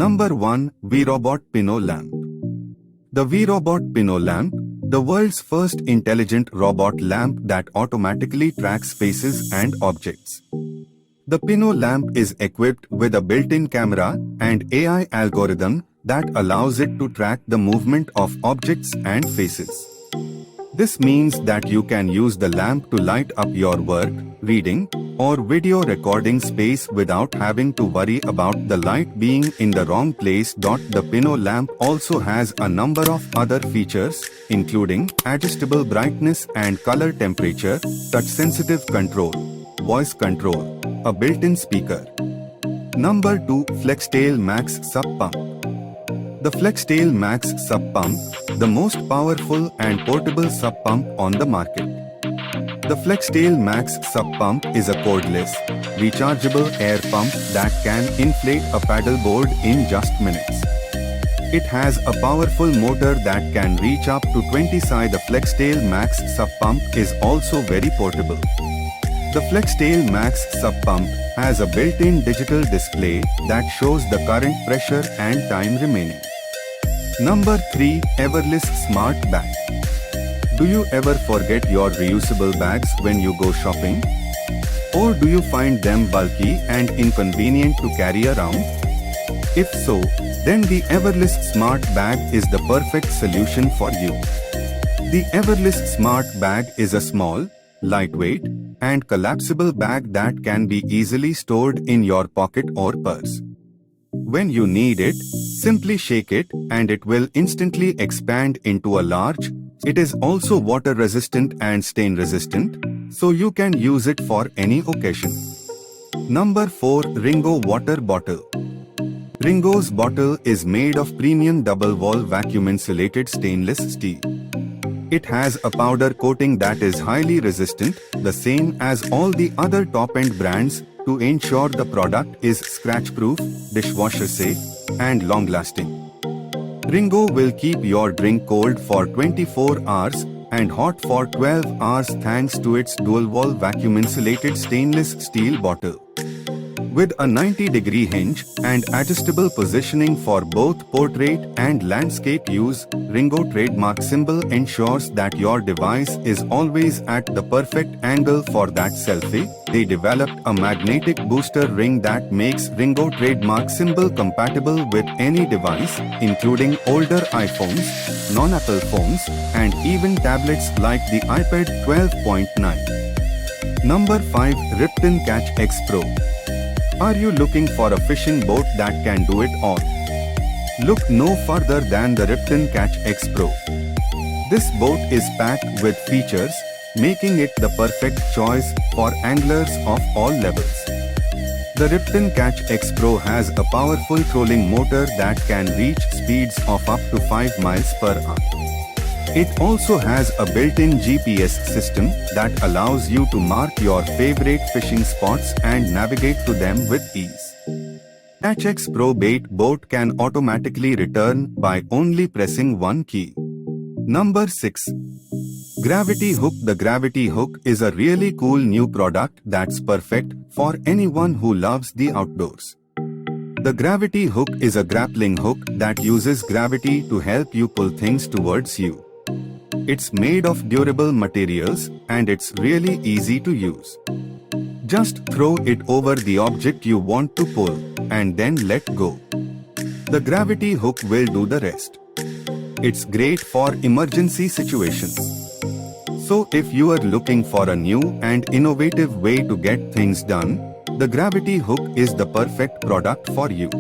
Number 1. V-Robot Pinot Lamp. The V-Robot Pinot Lamp, the world's first intelligent robot lamp that automatically tracks spaces and objects. The Pinot lamp is equipped with a built-in camera and AI algorithm that allows it to track the movement of objects and faces. This means that you can use the lamp to light up your work, reading, or video recording space without having to worry about the light being in the wrong place. The Pinot lamp also has a number of other features, including adjustable brightness and color temperature, touch-sensitive control, voice control, a built-in speaker. Number 2. FlexTail Max Sub Pump. The FlexTail Max Sub Pump, the most powerful and portable sub pump on the market. The FlexTail Max Sub Pump is a cordless, rechargeable air pump that can inflate a paddleboard in just minutes. It has a powerful motor that can reach up to 20 psi. The FlexTail Max Sub Pump is also very portable. The FlexTail Max Sub Pump has a built-in digital display that shows the current pressure and time remaining. Number 3. Everless Smart Bag. Do you ever forget your reusable bags when you go shopping? Or do you find them bulky and inconvenient to carry around? If so, then the Everless Smart Bag is the perfect solution for you. The Everless Smart Bag is a small, lightweight, and collapsible bag that can be easily stored in your pocket or purse. When you need it, simply shake it and it will instantly expand into a large. It is also water resistant and stain resistant, so you can use it for any occasion. Number 4. Ringo Water Bottle. Ringo's bottle is made of premium double-wall vacuum-insulated stainless steel. It has a powder coating that is highly resistant, the same as all the other top-end brands, to ensure the product is scratch-proof, dishwasher-safe, and long-lasting. Ringo will keep your drink cold for 24 hours and hot for 12 hours thanks to its dual-wall vacuum-insulated stainless steel bottle. With a 90-degree hinge and adjustable positioning for both portrait and landscape use, Ringo trademark symbol ensures that your device is always at the perfect angle for that selfie. They developed a magnetic booster ring that makes Ringo trademark symbol compatible with any device, including older iPhones, non-Apple phones, and even tablets like the iPad 12.9. Number 5. Ripton Catch X Pro. Are you looking for a fishing boat that can do it all? Look no further than the Ripton Catch X Pro. This boat is packed with features, making it the perfect choice for anglers of all levels. The Ripton Catch X Pro has a powerful trolling motor that can reach speeds of up to 5 miles per hour. It also has a built-in GPS system that allows you to mark your favorite fishing spots and navigate to them with ease. Catch X Pro bait boat can automatically return by only pressing one key. Number 6. Gravity Hook. The Gravity Hook is a really cool new product that's perfect for anyone who loves the outdoors. The Gravity Hook is a grappling hook that uses gravity to help you pull things towards you. It's made of durable materials and it's really easy to use. Just throw it over the object you want to pull and then let go. The gravity hook will do the rest. It's great for emergency situations. So if you are looking for a new and innovative way to get things done, the gravity hook is the perfect product for you.